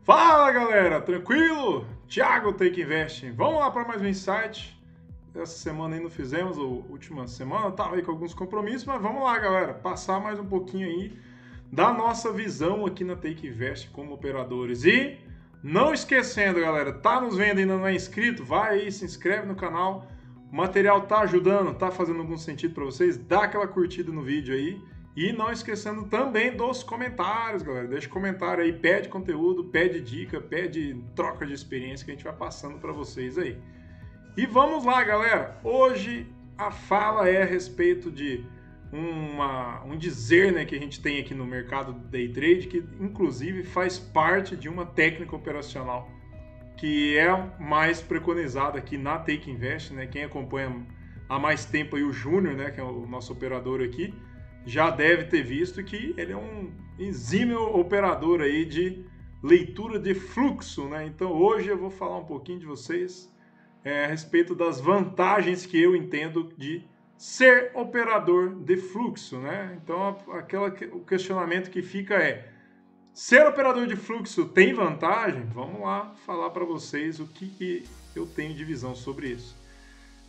Fala galera, tranquilo? Thiago Take Investing. Vamos lá para mais um insight. Essa semana ainda não fizemos, a última semana eu tava aí com alguns compromissos, mas vamos lá galera, passar mais um pouquinho aí da nossa visão aqui na Take Invest como operadores. E não esquecendo galera, tá nos vendo e ainda não é inscrito? Vai aí, se inscreve no canal. O material tá ajudando, tá fazendo algum sentido para vocês? Dá aquela curtida no vídeo aí. E não esquecendo também dos comentários, galera. Deixa comentário aí, pede conteúdo, pede dica, pede troca de experiência que a gente vai passando para vocês aí. E vamos lá, galera. Hoje a fala é a respeito de um dizer, né, que a gente tem aqui no mercado do day trade, que inclusive faz parte de uma técnica operacional que é mais preconizada aqui na Take Invest, né? Quem acompanha há mais tempo aí o Júnior, né, que é o nosso operador aqui, já deve ter visto que ele é um exímio operador aí de leitura de fluxo, né? Então hoje eu vou falar um pouquinho de vocês a respeito das vantagens que eu entendo de ser operador de fluxo, né? Então o questionamento que fica é: ser operador de fluxo tem vantagem? Vamos lá falar para vocês o que eu tenho de visão sobre isso.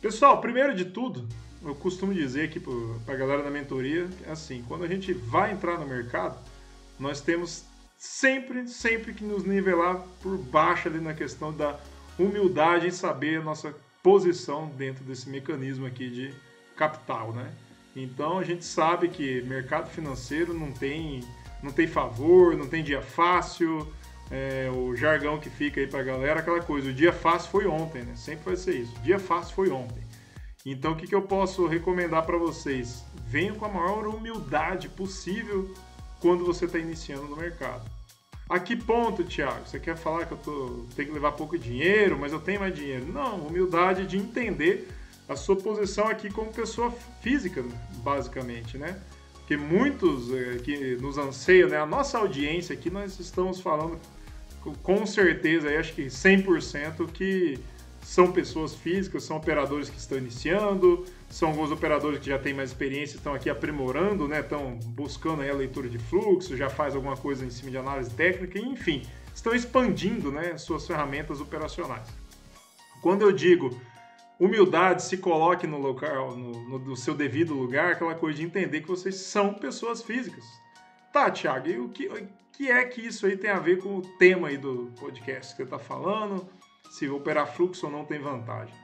Pessoal, primeiro de tudo, eu costumo dizer aqui para a galera da mentoria, assim, quando a gente vai entrar no mercado, nós temos sempre que nos nivelar por baixo ali na questão da humildade em saber a nossa posição dentro desse mecanismo aqui de capital, né? Então a gente sabe que mercado financeiro não tem favor, não tem dia fácil, o jargão que fica aí para a galera, aquela coisa, o dia fácil foi ontem, né? Sempre vai ser isso, o dia fácil foi ontem. Então, o que eu posso recomendar para vocês? Venham com a maior humildade possível quando você está iniciando no mercado. A que ponto, Thiago? Você quer falar que eu tenho que levar pouco dinheiro, mas eu tenho mais dinheiro? Não, humildade de entender a sua posição aqui como pessoa física, basicamente, né? Porque muitos que nos anseiam, né? A nossa audiência aqui, nós estamos falando com certeza, acho que 100% que são pessoas físicas, são operadores que estão iniciando, são alguns operadores que já têm mais experiência, estão aqui aprimorando, né? Estão buscando aí a leitura de fluxo, já faz alguma coisa em cima de análise técnica, enfim, estão expandindo, né, suas ferramentas operacionais. Quando eu digo humildade, se coloque no local, no seu devido lugar, aquela coisa de entender que vocês são pessoas físicas. Tá, Thiago, e o que é que isso aí tem a ver com o tema aí do podcast que você está falando? Se operar fluxo ou não tem vantagem.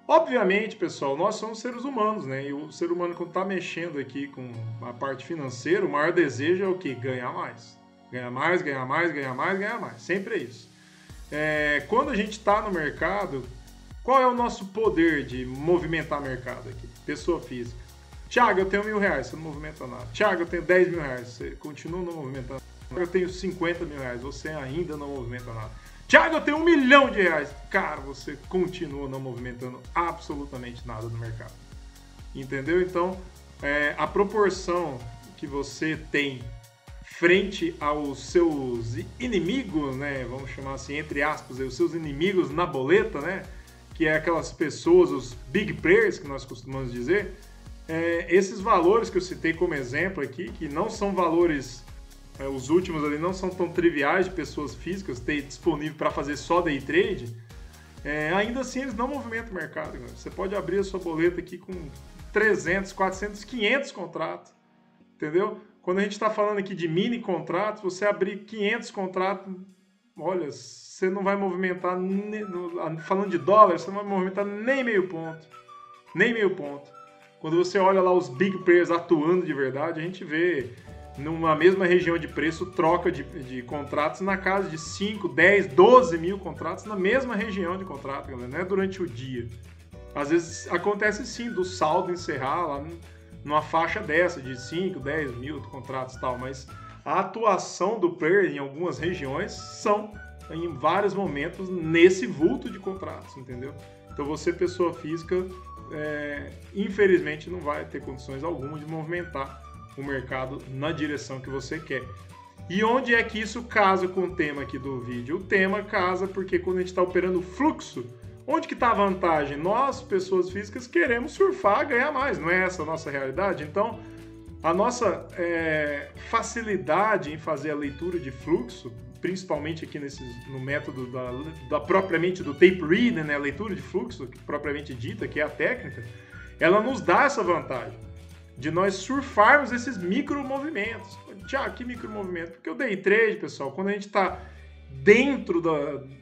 Obviamente, pessoal, nós somos seres humanos, né? E o ser humano, quando está mexendo aqui com a parte financeira, o maior desejo é o quê? Ganhar mais. Ganhar mais, ganhar mais, ganhar mais, ganhar mais. Sempre é isso. Quando a gente está no mercado, qual é o nosso poder de movimentar mercado aqui? Pessoa física. Thiago, eu tenho R$1.000, você não movimenta nada. Thiago, eu tenho R$10.000, você continua não movimentando nada. Eu tenho R$50.000, você ainda não movimenta nada. Thiago, eu tenho R$1 milhão. Cara, você continua não movimentando absolutamente nada no mercado. Entendeu? Então, a proporção que você tem frente aos seus inimigos, né? Vamos chamar assim, entre aspas, os seus inimigos na boleta, né? Que é aquelas pessoas, os big players, que nós costumamos dizer. Esses valores que eu citei como exemplo aqui, que não são valores... os últimos ali não são tão triviais de pessoas físicas ter disponível para fazer só day trade, ainda assim eles não movimentam o mercado. Galera. Você pode abrir a sua boleta aqui com 300, 400, 500 contratos, entendeu? Quando a gente está falando aqui de mini contratos, você abrir 500 contratos, olha, você não vai movimentar, falando de dólar, você não vai movimentar nem meio ponto. Nem meio ponto. Quando você olha lá os big players atuando de verdade, a gente vê... numa mesma região de preço, troca de contratos na casa de 5, 10, 12 mil contratos na mesma região de contrato, galera, não é durante o dia. Às vezes acontece sim do saldo encerrar lá numa faixa dessa, de 5, 10 mil contratos e tal, mas a atuação do player em algumas regiões são, em vários momentos, nesse vulto de contratos, entendeu? Então você, pessoa física, infelizmente não vai ter condições alguma de movimentar o mercado na direção que você quer. E onde é que isso casa com o tema aqui do vídeo? O tema casa porque quando a gente está operando fluxo, onde que está a vantagem? Nós, pessoas físicas, queremos surfar, ganhar mais, não é essa a nossa realidade? Então, a nossa facilidade em fazer a leitura de fluxo principalmente aqui no método propriamente do tape reading, né, a leitura de fluxo, propriamente dita, que é a técnica, ela nos dá essa vantagem de nós surfarmos esses micromovimentos. Tiago, que micromovimento? Porque o day trade, pessoal, quando a gente está dentro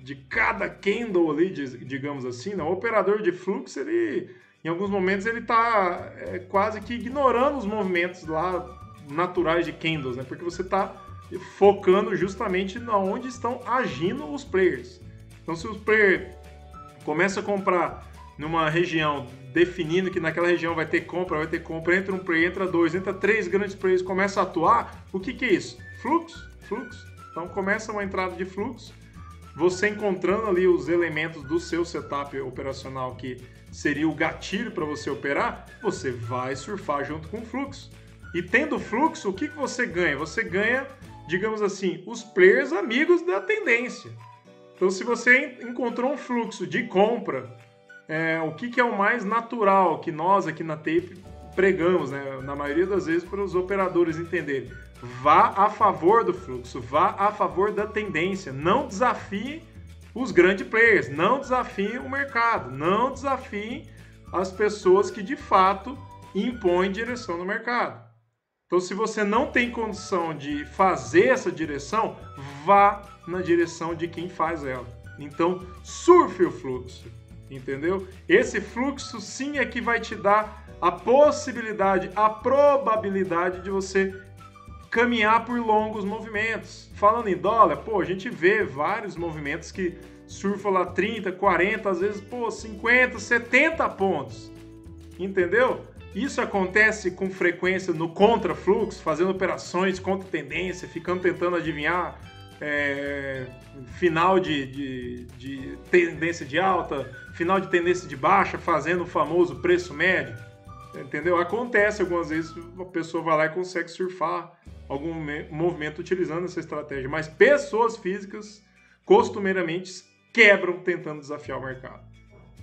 de cada candle ali, digamos assim, né, o operador de fluxo, ele, em alguns momentos, ele está quase que ignorando os movimentos lá naturais de candles, né, porque você está focando justamente onde estão agindo os players. Então, se os players começam a comprar numa região, definindo que naquela região vai ter compra, entra um player, entra dois, entra três grandes players, começa a atuar, o que é isso? Fluxo. Então começa uma entrada de fluxo, você encontrando ali os elementos do seu setup operacional, que seria o gatilho para você operar, você vai surfar junto com o fluxo. E tendo fluxo, o que você ganha? Você ganha, digamos assim, os players amigos da tendência. Então, se você encontrou um fluxo de compra, o que é o mais natural que nós aqui na Tape pregamos, né, na maioria das vezes, para os operadores entenderem? Vá a favor do fluxo, vá a favor da tendência, não desafie os grandes players, não desafie o mercado, não desafie as pessoas que de fato impõem direção no mercado. Então, se você não tem condição de fazer essa direção, vá na direção de quem faz ela. Então, surfe o fluxo, entendeu? Esse fluxo sim é que vai te dar a possibilidade, a probabilidade de você caminhar por longos movimentos. Falando em dólar, a gente vê vários movimentos que surfam lá 30, 40, às vezes 50, 70 pontos, entendeu? Isso acontece com frequência no contrafluxo, fazendo operações contra tendência, ficando tentando adivinhar final de tendência de alta, final de tendência de baixa, fazendo o famoso preço médio, entendeu? Acontece algumas vezes, a pessoa vai lá e consegue surfar algum movimento utilizando essa estratégia, mas pessoas físicas costumeiramente quebram tentando desafiar o mercado,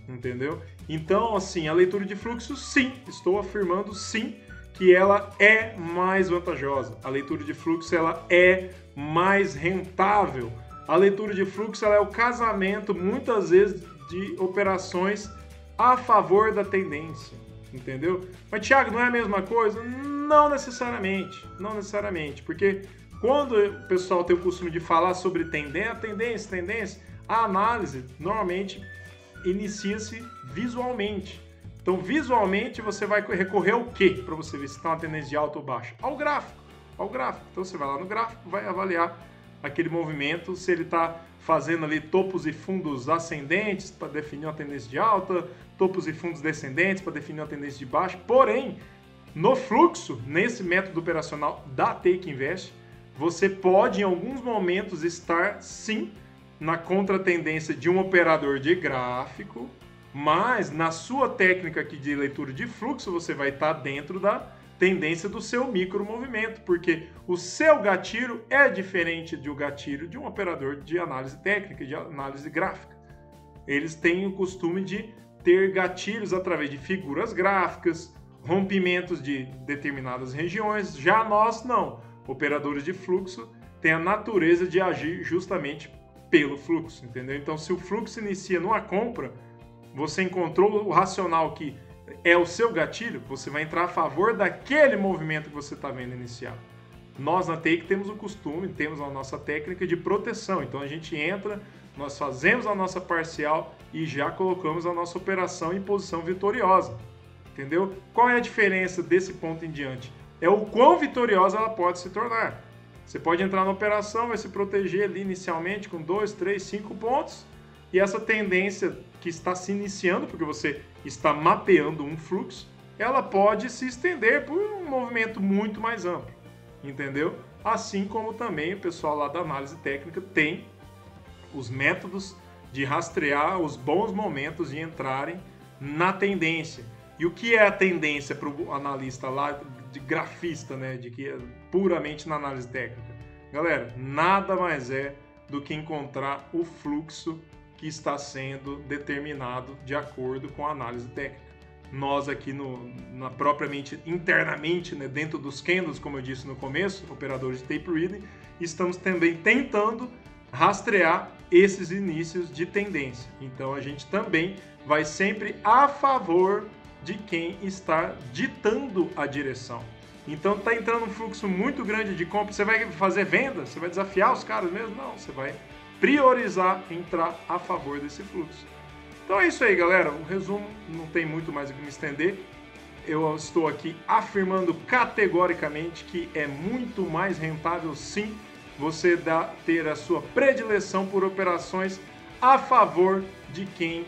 entendeu? Então, assim, a leitura de fluxo, sim, estou afirmando sim, que ela é mais vantajosa. A leitura de fluxo, ela é mais rentável. A leitura de fluxo, ela é o casamento, muitas vezes, de operações a favor da tendência, entendeu? Mas, Thiago, não é a mesma coisa? Não necessariamente, porque quando o pessoal tem o costume de falar sobre tendência, a análise normalmente inicia-se visualmente. Então, visualmente, você vai recorrer ao quê? Para você ver se está uma tendência de alta ou baixa? Ao gráfico. Então, você vai lá no gráfico, vai avaliar aquele movimento, se ele está fazendo ali topos e fundos ascendentes para definir uma tendência de alta, topos e fundos descendentes para definir uma tendência de baixa. Porém, no fluxo, nesse método operacional da Take Invest, você pode, em alguns momentos, estar, sim, na contratendência de um operador de gráfico, mas na sua técnica aqui de leitura de fluxo, você vai estar dentro da tendência do seu micromovimento, porque o seu gatilho é diferente do gatilho de um operador de análise técnica, de análise gráfica. Eles têm o costume de ter gatilhos através de figuras gráficas, rompimentos de determinadas regiões. Já nós não. Operadores de fluxo têm a natureza de agir justamente pelo fluxo, entendeu? Então, se o fluxo inicia numa compra, você encontrou o racional que é o seu gatilho, você vai entrar a favor daquele movimento que você está vendo iniciar. Nós na Take temos o costume, temos a nossa técnica de proteção. Então a gente entra, nós fazemos a nossa parcial e já colocamos a nossa operação em posição vitoriosa. Entendeu? Qual é a diferença desse ponto em diante? É o quão vitoriosa ela pode se tornar. Você pode entrar na operação, vai se proteger ali inicialmente com 2, 3, 5 pontos, e essa tendência que está se iniciando, porque você está mapeando um fluxo, ela pode se estender por um movimento muito mais amplo, entendeu? Assim como também o pessoal lá da análise técnica tem os métodos de rastrear os bons momentos de entrarem na tendência. E o que é a tendência para o analista lá, de grafista, né, de que é puramente na análise técnica? Galera, nada mais é do que encontrar o fluxo que está sendo determinado de acordo com a análise técnica. nós aqui propriamente internamente, né, dentro dos candles, como eu disse no começo, operadores de tape reading, estamos também tentando rastrear esses inícios de tendência. Então a gente também vai sempre a favor de quem está ditando a direção. Então está entrando um fluxo muito grande de compra. Você vai fazer venda? Você vai desafiar os caras mesmo? Não, você vai priorizar entrar a favor desse fluxo. Então é isso aí, galera. O resumo, não tem muito mais o que me estender. Eu estou aqui afirmando categoricamente que é muito mais rentável, sim, você ter a sua predileção por operações a favor de quem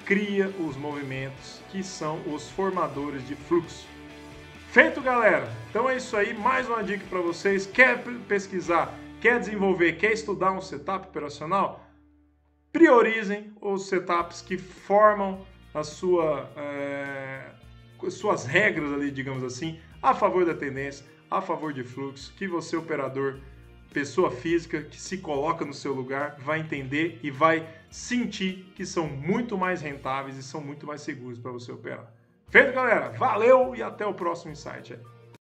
cria os movimentos, que são os formadores de fluxo. Feito, galera? Então é isso aí. Mais uma dica para vocês. Quer pesquisar, quer desenvolver, quer estudar um setup operacional? Priorizem os setups que formam suas regras ali, digamos assim, a favor da tendência, a favor de fluxo, que você, operador, pessoa física, que se coloca no seu lugar, vai entender e vai sentir que são muito mais rentáveis e são muito mais seguros para você operar. Feito, galera? Valeu e até o próximo insight.